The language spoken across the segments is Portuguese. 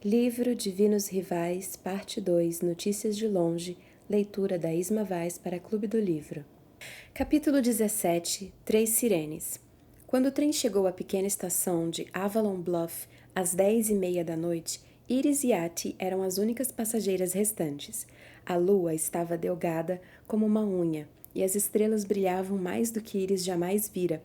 Livro Divinos Rivais, Parte 2, Notícias de Longe, leitura da Isma Vaz para Clube do Livro. Capítulo 17, Três Sirenes. Quando o trem chegou à pequena estação de Avalon Bluff, às 10h30 da noite, Iris e Ati eram as únicas passageiras restantes. A lua estava delgada como uma unha, e as estrelas brilhavam mais do que Iris jamais vira,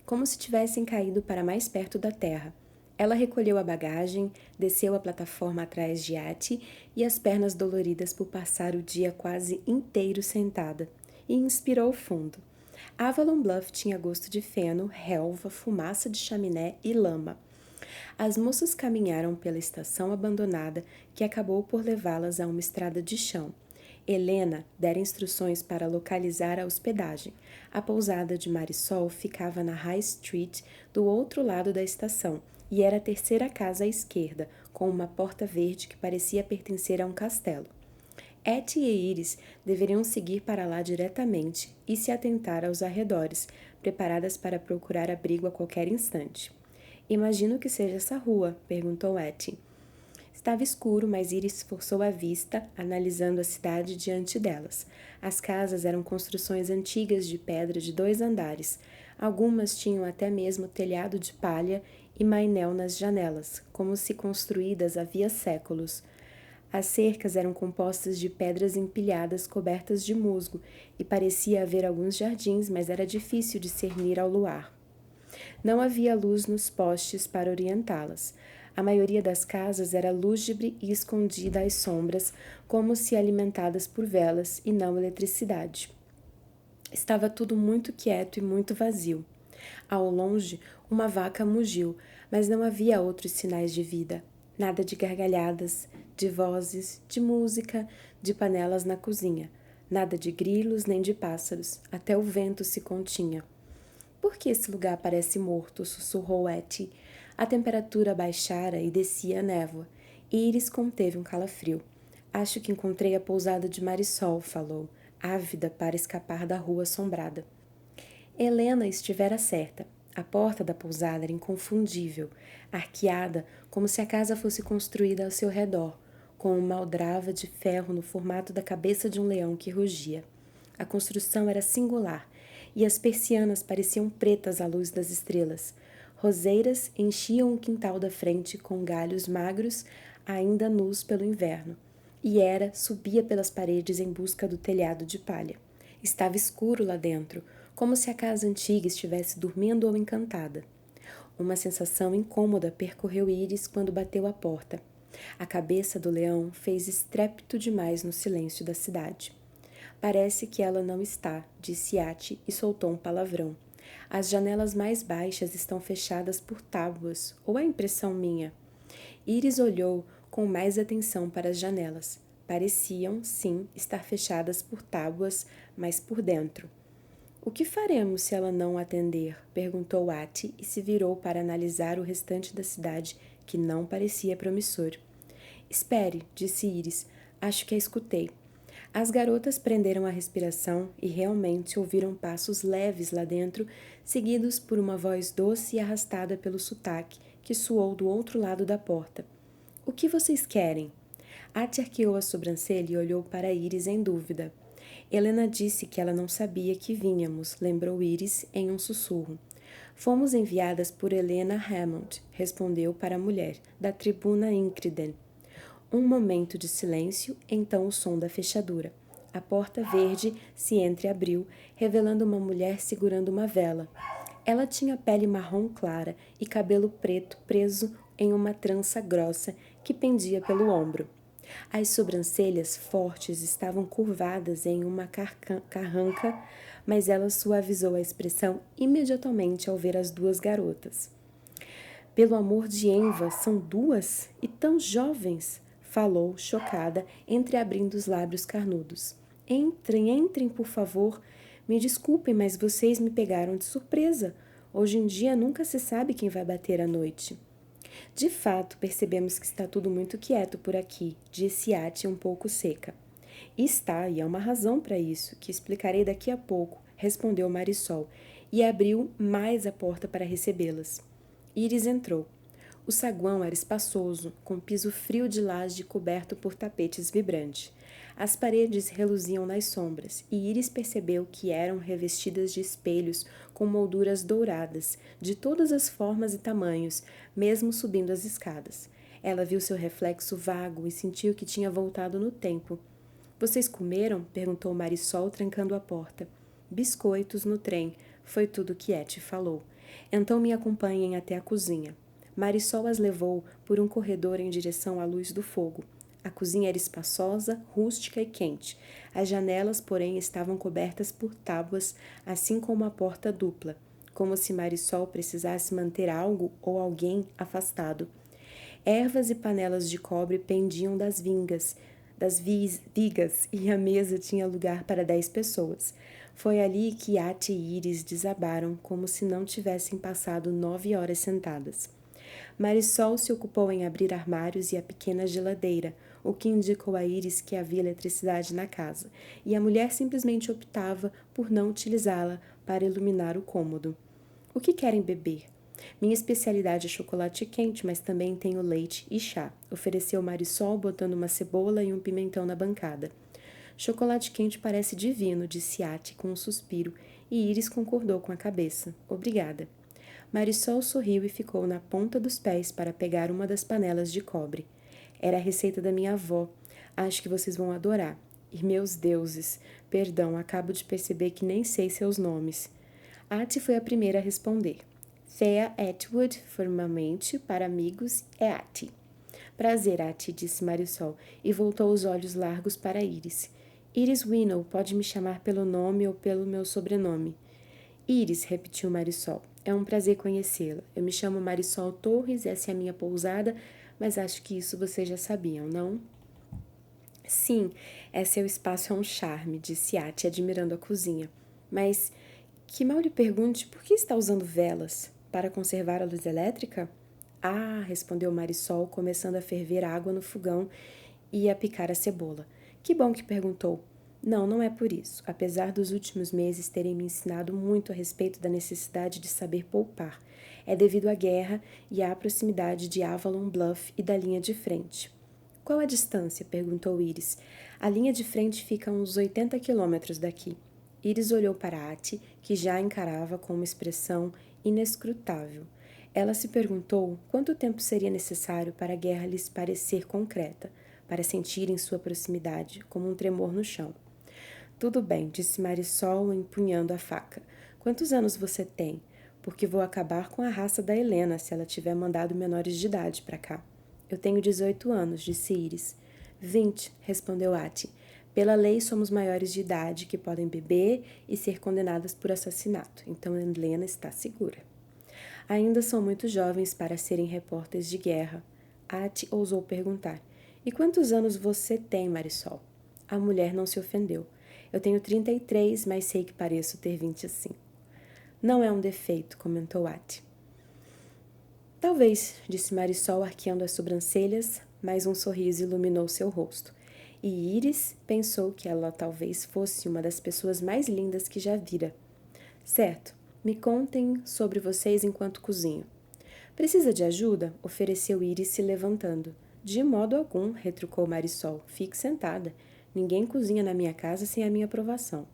como se tivessem caído para mais perto da terra. Ela recolheu a bagagem, desceu a plataforma atrás de Ati e as pernas doloridas por passar o dia quase inteiro sentada, e inspirou fundo. Avalon Bluff tinha gosto de feno, relva, fumaça de chaminé e lama. As moças caminharam pela estação abandonada que acabou por levá-las a uma estrada de chão. Helena dera instruções para localizar a hospedagem. A pousada de Marisol ficava na High Street, do outro lado da estação, e era a terceira casa à esquerda, com uma porta verde que parecia pertencer a um castelo. Eti e Iris deveriam seguir para lá diretamente e se atentar aos arredores, preparadas para procurar abrigo a qualquer instante. "Imagino que seja essa rua", perguntou Eti. Estava escuro, mas Iris forçou a vista, analisando a cidade diante delas. As casas eram construções antigas de pedra de 2 andares. Algumas tinham até mesmo telhado de palha e mainel nas janelas, como se construídas havia séculos. As cercas eram compostas de pedras empilhadas cobertas de musgo, e parecia haver alguns jardins, mas era difícil discernir ao luar. Não havia luz nos postes para orientá-las. A maioria das casas era lúgubre e escondida às sombras, como se alimentadas por velas e não eletricidade. Estava tudo muito quieto e muito vazio. Ao longe, uma vaca mugiu, mas não havia outros sinais de vida. Nada de gargalhadas, de vozes, de música, de panelas na cozinha. Nada de grilos nem de pássaros. Até o vento se continha. "Por que esse lugar parece morto?", sussurrou Eti. A temperatura baixara e descia a névoa. Iris conteve um calafrio. "Acho que encontrei a pousada de Marisol", falou, ávida para escapar da rua assombrada. Helena estivera certa. A porta da pousada era inconfundível, arqueada como se a casa fosse construída ao seu redor, com uma aldrava de ferro no formato da cabeça de um leão que rugia. A construção era singular, e as persianas pareciam pretas à luz das estrelas. Roseiras enchiam o quintal da frente com galhos magros, ainda nus pelo inverno, e Hera subia pelas paredes em busca do telhado de palha. Estava escuro lá dentro, como se a casa antiga estivesse dormindo ou encantada. Uma sensação incômoda percorreu Iris quando bateu à porta. A cabeça do leão fez estrépito demais no silêncio da cidade. "Parece que ela não está", disse Ati e soltou um palavrão. "As janelas mais baixas estão fechadas por tábuas, ou é impressão minha?" Iris olhou com mais atenção para as janelas. Pareciam, sim, estar fechadas por tábuas, mas por dentro. "O que faremos se ela não atender?", perguntou Ati e se virou para analisar o restante da cidade, que não parecia promissor. "Espere", disse Iris. "Acho que a escutei." As garotas prenderam a respiração e realmente ouviram passos leves lá dentro, seguidos por uma voz doce e arrastada pelo sotaque, que soou do outro lado da porta. "O que vocês querem?" Ati arqueou a sobrancelha e olhou para Iris em dúvida. Helena disse que ela não sabia que vínhamos, lembrou Iris em um sussurro. "Fomos enviadas por Helena Hammond", respondeu para a mulher, da tribuna Incriden. Um momento de silêncio, então o som da fechadura. A porta verde se entreabriu, revelando uma mulher segurando uma vela. Ela tinha pele marrom clara e cabelo preto preso em uma trança grossa que pendia pelo ombro. As sobrancelhas fortes estavam curvadas em uma carranca, mas ela suavizou a expressão imediatamente ao ver as 2 garotas. "Pelo amor de Enva, são 2? E tão jovens?", falou, chocada, entreabrindo os lábios carnudos. "Entrem, entrem, por favor. Me desculpem, mas vocês me pegaram de surpresa. Hoje em dia nunca se sabe quem vai bater à noite." "De fato, percebemos que está tudo muito quieto por aqui", disse Ati um pouco seca. "Está, e há uma razão para isso, que explicarei daqui a pouco", respondeu Marisol, e abriu mais a porta para recebê-las. Iris entrou. O saguão era espaçoso, com piso frio de laje coberto por tapetes vibrantes. As paredes reluziam nas sombras, e Iris percebeu que eram revestidas de espelhos com molduras douradas, de todas as formas e tamanhos, mesmo subindo as escadas. Ela viu seu reflexo vago e sentiu que tinha voltado no tempo. Vocês comeram? Perguntou Marisol, trancando a porta. Biscoitos no trem, foi tudo que Etty falou. Então me acompanhem até a cozinha. Marisol as levou por um corredor em direção à luz do fogo. A cozinha era espaçosa, rústica e quente. As janelas, porém, estavam cobertas por tábuas, assim como a porta dupla, como se Marisol precisasse manter algo ou alguém afastado. Ervas e panelas de cobre pendiam das vigas, e a mesa tinha lugar para 10 pessoas. Foi ali que Ati e Iris desabaram, como se não tivessem passado 9 horas sentadas. Marisol se ocupou em abrir armários e a pequena geladeira, o que indicou a Iris que havia eletricidade na casa, e a mulher simplesmente optava por não utilizá-la para iluminar o cômodo. O que querem beber? Minha especialidade é chocolate quente, mas também tenho leite e chá, ofereceu Marisol, botando uma cebola e um pimentão na bancada. Chocolate quente parece divino, disse Ati com um suspiro, e Iris concordou com a cabeça. Obrigada. Marisol sorriu e ficou na ponta dos pés para pegar uma das panelas de cobre. Era a receita da minha avó. Acho que vocês vão adorar. E meus deuses, perdão, acabo de perceber que nem sei seus nomes. Ati foi a primeira a responder. Thea Atwood, formalmente, para amigos, é Ati. Prazer, Ati, disse Marisol, e voltou os olhos largos para Iris. Iris Winnow, pode me chamar pelo nome ou pelo meu sobrenome. Iris, repetiu Marisol. É um prazer conhecê-la. Eu me chamo Marisol Torres, essa é a minha pousada, mas acho que isso vocês já sabiam, não? Sim, seu espaço é um charme, disse Ati, admirando a cozinha. Mas, que mal lhe pergunte, por que está usando velas? Para conservar a luz elétrica? Ah, respondeu Marisol, começando a ferver água no fogão e a picar a cebola. Que bom que perguntou. Não, não é por isso. Apesar dos últimos meses terem me ensinado muito a respeito da necessidade de saber poupar. É devido à guerra e à proximidade de Avalon Bluff e da linha de frente. Qual a distância? Perguntou Iris. A linha de frente fica a uns 80 quilômetros daqui. Iris olhou para Ati, que já a encarava com uma expressão inescrutável. Ela se perguntou quanto tempo seria necessário para a guerra lhes parecer concreta, para sentirem sua proximidade, como um tremor no chão. Tudo bem, disse Marisol, empunhando a faca. Quantos anos você tem? Porque vou acabar com a raça da Helena se ela tiver mandado menores de idade para cá. Eu tenho 18 anos, disse Iris. 20, respondeu Ati. Pela lei, somos maiores de idade que podem beber e ser condenadas por assassinato, então Helena está segura. Ainda são muito jovens para serem repórteres de guerra. Ati ousou perguntar. E quantos anos você tem, Marisol? A mulher não se ofendeu. Eu tenho 33, mas sei que pareço ter 25. Não é um defeito, comentou Ati. Talvez, disse Marisol, arqueando as sobrancelhas, mas um sorriso iluminou seu rosto. E Iris pensou que ela talvez fosse uma das pessoas mais lindas que já vira. Certo, me contem sobre vocês enquanto cozinho. Precisa de ajuda? Ofereceu Iris se levantando. De modo algum, retrucou Marisol. Fique sentada. Ninguém cozinha na minha casa sem a minha aprovação.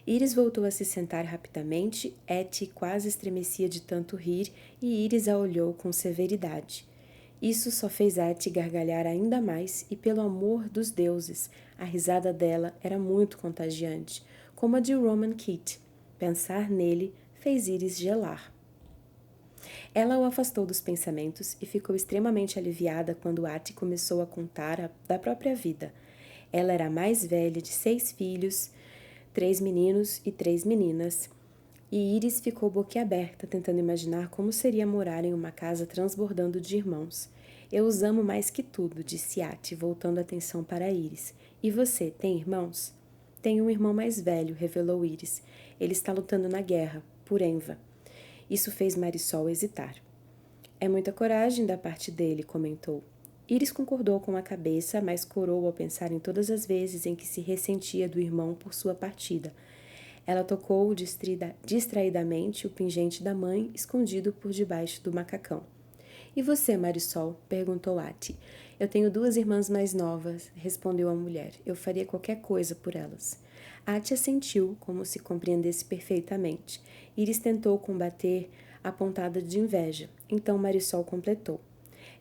Iris voltou a se sentar rapidamente. Etty quase estremecia de tanto rir e Iris a olhou com severidade. Isso só fez Etty gargalhar ainda mais e, pelo amor dos deuses, a risada dela era muito contagiante, como a de Roman Keat. Pensar nele fez Iris gelar. Ela o afastou dos pensamentos e ficou extremamente aliviada quando Ati começou a contar da própria vida. Ela era a mais velha de 6 filhos, 3 meninos e 3 meninas, e Iris ficou boquiaberta, tentando imaginar como seria morar em uma casa transbordando de irmãos. Eu os amo mais que tudo, disse Ati, voltando a atenção para Iris. E você, tem irmãos? Tenho um irmão mais velho, revelou Iris. Ele está lutando na guerra, por Enva. Isso fez Marisol hesitar. É muita coragem da parte dele, comentou. Iris concordou com a cabeça, mas corou ao pensar em todas as vezes em que se ressentia do irmão por sua partida. Ela tocou distraidamente o pingente da mãe, escondido por debaixo do macacão. E você, Marisol? Perguntou Ati. Eu tenho 2 irmãs mais novas, respondeu a mulher. Eu faria qualquer coisa por elas. Ati assentiu, como se compreendesse perfeitamente. Iris tentou combater a pontada de inveja. Então Marisol completou.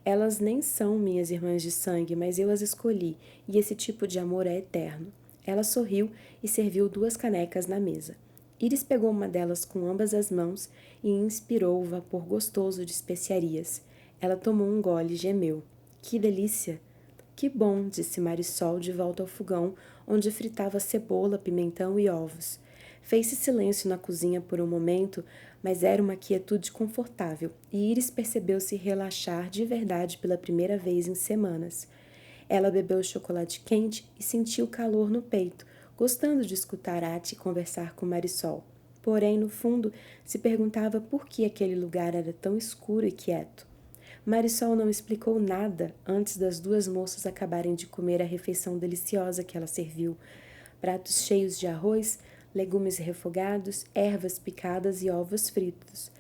Elas nem são minhas irmãs de sangue, mas eu as escolhi, e esse tipo de amor é eterno. Ela sorriu e serviu 2 canecas na mesa. Iris pegou uma delas com ambas as mãos e inspirou o vapor gostoso de especiarias. Ela tomou um gole e gemeu. Que delícia! Que bom, disse Marisol de volta ao fogão, onde fritava cebola, pimentão e ovos. Fez-se silêncio na cozinha por um momento, mas era uma quietude confortável, e Iris percebeu-se relaxar de verdade pela primeira vez em semanas. Ela bebeu o chocolate quente e sentiu calor no peito, gostando de escutar Ati conversar com Marisol. Porém, no fundo, se perguntava por que aquele lugar era tão escuro e quieto. Marisol não explicou nada antes das 2 moças acabarem de comer a refeição deliciosa que ela serviu. Pratos cheios de arroz, legumes refogados, ervas picadas e ovos fritos.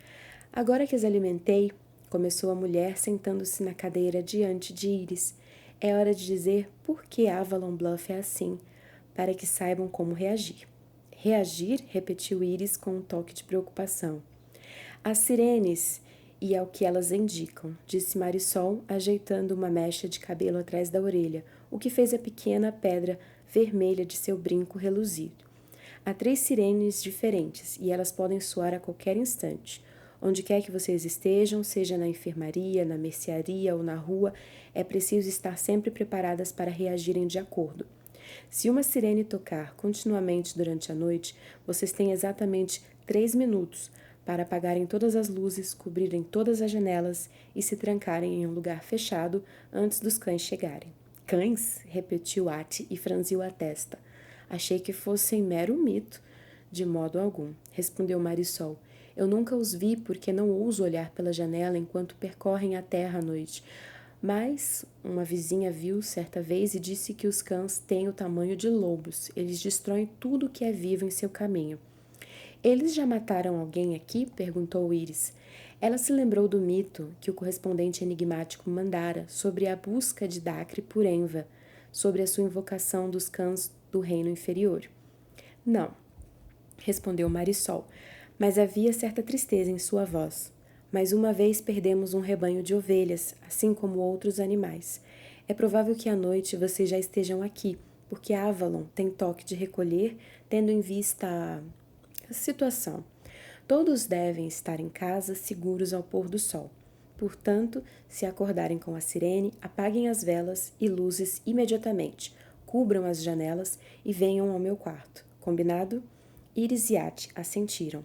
Agora que as alimentei, começou a mulher sentando-se na cadeira diante de Iris. É hora de dizer por que Avalon Bluff é assim, para que saibam como reagir. Reagir? Repetiu Iris com um toque de preocupação. As sirenes e ao que elas indicam, disse Marisol, ajeitando uma mecha de cabelo atrás da orelha, o que fez a pequena pedra vermelha de seu brinco reluzir. Há 3 sirenes diferentes e elas podem soar a qualquer instante. Onde quer que vocês estejam, seja na enfermaria, na mercearia ou na rua, é preciso estar sempre preparadas para reagirem de acordo. Se uma sirene tocar continuamente durante a noite, vocês têm exatamente 3 minutos para apagarem todas as luzes, cobrirem todas as janelas e se trancarem em um lugar fechado antes dos cães chegarem. Cães? Repetiu Ati e franziu a testa. Achei que fossem mero mito. De modo algum, respondeu Marisol. Eu nunca os vi porque não ouso olhar pela janela enquanto percorrem a terra à noite. Mas uma vizinha viu certa vez e disse que os cães têm o tamanho de lobos. Eles destroem tudo que é vivo em seu caminho. Eles já mataram alguém aqui? Perguntou Iris. Ela se lembrou do mito que o correspondente enigmático mandara sobre a busca de Dacre por Enva, sobre a sua invocação dos cães do reino inferior. Não, respondeu Marisol, mas havia certa tristeza em sua voz. Mais uma vez perdemos um rebanho de ovelhas, assim como outros animais. É provável que à noite vocês já estejam aqui, porque Avalon tem toque de recolher, tendo em vista a situação. Todos devem estar em casa seguros ao pôr do sol. Portanto, se acordarem com a sirene, apaguem as velas e luzes imediatamente, cubram as janelas e venham ao meu quarto. Combinado? Iris e Ati assentiram.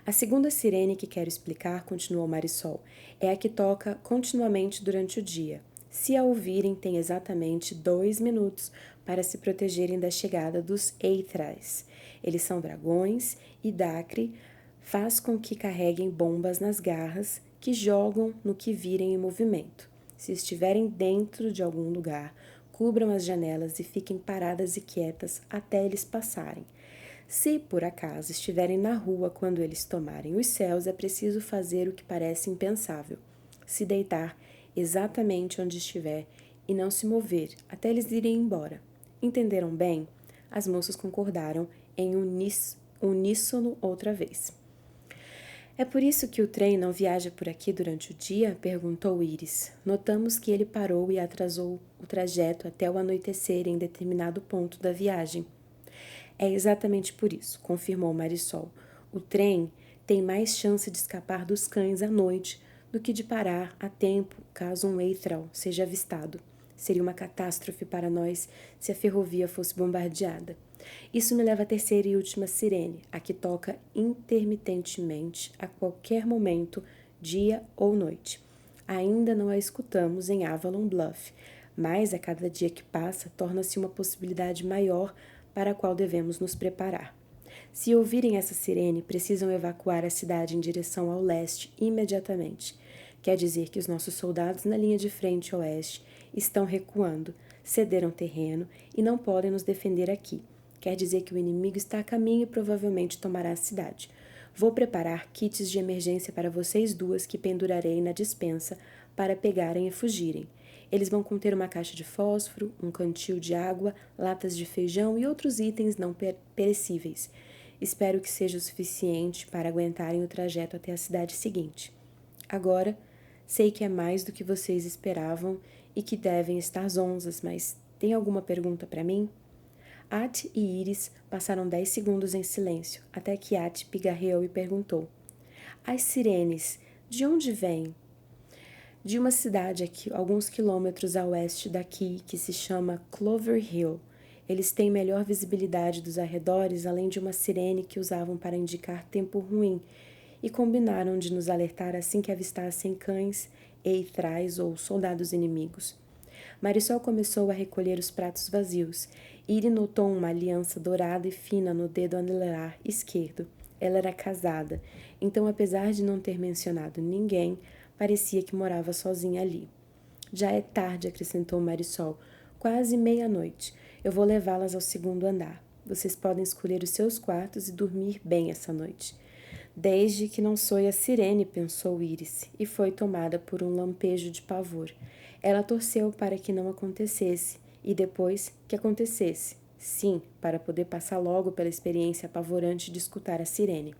A segunda sirene que quero explicar, continuou Marisol, é a que toca continuamente durante o dia. Se a ouvirem, têm exatamente 2 minutos para se protegerem da chegada dos Eithrais. Eles são dragões e Dacre faz com que carreguem bombas nas garras que jogam no que virem em movimento. Se estiverem dentro de algum lugar, cubram as janelas e fiquem paradas e quietas até eles passarem. Se, por acaso, estiverem na rua quando eles tomarem os céus, é preciso fazer o que parece impensável: se deitar exatamente onde estiver e não se mover até eles irem embora. Entenderam bem? As moças concordaram em uníssono outra vez. É por isso que o trem não viaja por aqui durante o dia? Perguntou Iris. Notamos que ele parou e atrasou o trajeto até o anoitecer em determinado ponto da viagem. É exatamente por isso, confirmou Marisol. O trem tem mais chance de escapar dos cães à noite do que de parar a tempo caso um Eithral seja avistado. Seria uma catástrofe para nós se a ferrovia fosse bombardeada. Isso me leva à terceira e última sirene, a que toca intermitentemente a qualquer momento, dia ou noite. Ainda não a escutamos em Avalon Bluff, mas a cada dia que passa torna-se uma possibilidade maior para a qual devemos nos preparar. Se ouvirem essa sirene, precisam evacuar a cidade em direção ao leste imediatamente. Quer dizer que os nossos soldados na linha de frente oeste estão recuando, cederam terreno e não podem nos defender aqui. Quer dizer que o inimigo está a caminho e provavelmente tomará a cidade. Vou preparar kits de emergência para vocês duas que pendurarei na despensa para pegarem e fugirem. Eles vão conter uma caixa de fósforo, um cantil de água, latas de feijão e outros itens não perecíveis. Espero que seja o suficiente para aguentarem o trajeto até a cidade seguinte. Agora, sei que é mais do que vocês esperavam e que devem estar zonzas, mas tem alguma pergunta para mim? At e Iris passaram 10 segundos em silêncio, até que At pigarreou e perguntou: As sirenes, de onde vêm? De uma cidade aqui, alguns quilômetros a oeste daqui, que se chama Clover Hill. Eles têm melhor visibilidade dos arredores, além de uma sirene que usavam para indicar tempo ruim, e combinaram de nos alertar assim que avistassem cães, eitrais ou soldados inimigos. Marisol começou a recolher os pratos vazios. Iri notou uma aliança dourada e fina no dedo anelar esquerdo. Ela era casada, então apesar de não ter mencionado ninguém, parecia que morava sozinha ali. Já é tarde, acrescentou Marisol. Quase meia-noite. Eu vou levá-las ao segundo andar. Vocês podem escolher os seus quartos e dormir bem essa noite. Desde que não soe a sirene, pensou Iris, e foi tomada por um lampejo de pavor. Ela torceu para que não acontecesse, e depois que acontecesse. Sim, para poder passar logo pela experiência apavorante de escutar a sirene.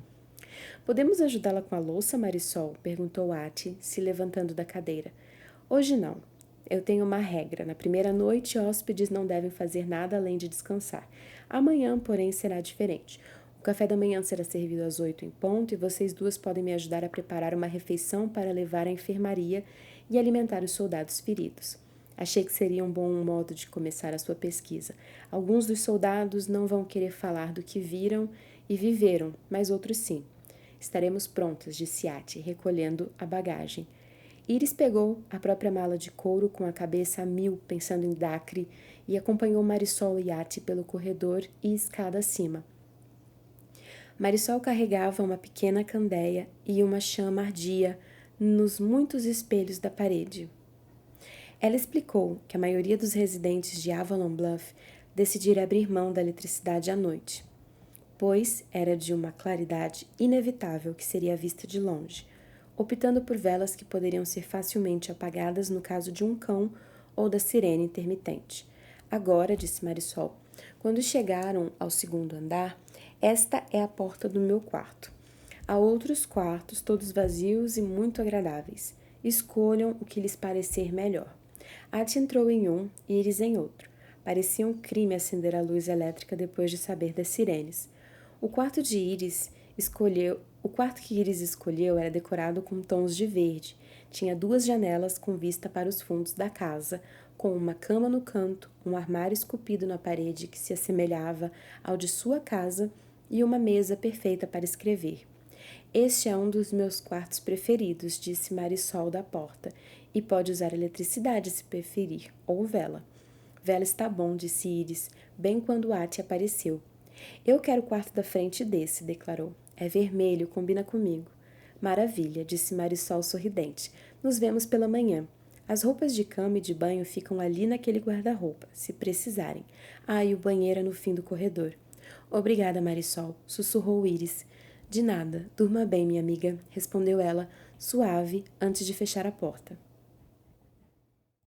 Podemos ajudá-la com a louça, Marisol? Perguntou Ati, se levantando da cadeira. Hoje não. Eu tenho uma regra. Na primeira noite, hóspedes não devem fazer nada além de descansar. Amanhã, porém, será diferente. O café da manhã será servido às 8 em ponto e vocês duas podem me ajudar a preparar uma refeição para levar à enfermaria e alimentar os soldados feridos. Achei que seria um bom modo de começar a sua pesquisa. Alguns dos soldados não vão querer falar do que viram e viveram, mas outros sim. Estaremos prontas, disse Ati, recolhendo a bagagem. Iris pegou a própria mala de couro com a cabeça a mil, pensando em Dacre, e acompanhou Marisol e Ati pelo corredor e escada acima. Marisol carregava uma pequena candeia e uma chama ardia nos muitos espelhos da parede. Ela explicou que a maioria dos residentes de Avalon Bluff decidira abrir mão da eletricidade à noite, pois era de uma claridade inevitável que seria vista de longe, optando por velas que poderiam ser facilmente apagadas no caso de um cão ou da sirene intermitente. Agora, disse Marisol, quando chegaram ao segundo andar, esta é a porta do meu quarto. Há outros quartos, todos vazios e muito agradáveis. Escolham o que lhes parecer melhor. Ati entrou em um e Iris em outro. Parecia um crime acender a luz elétrica depois de saber das sirenes. O quarto que Iris escolheu era decorado com tons de verde. Tinha 2 janelas com vista para os fundos da casa, com uma cama no canto, um armário esculpido na parede que se assemelhava ao de sua casa e uma mesa perfeita para escrever. Este é um dos meus quartos preferidos, disse Marisol da porta, e pode usar eletricidade se preferir, ou vela. Vela está bom, disse Iris, bem quando Ati apareceu. Eu quero o quarto da frente desse, declarou. É vermelho, combina comigo. Maravilha, disse Marisol sorridente. Nos vemos pela manhã. As roupas de cama e de banho ficam ali naquele guarda-roupa, se precisarem. E o banheiro é no fim do corredor. Obrigada, Marisol, sussurrou Iris. De nada, durma bem, minha amiga, respondeu ela, suave, antes de fechar a porta.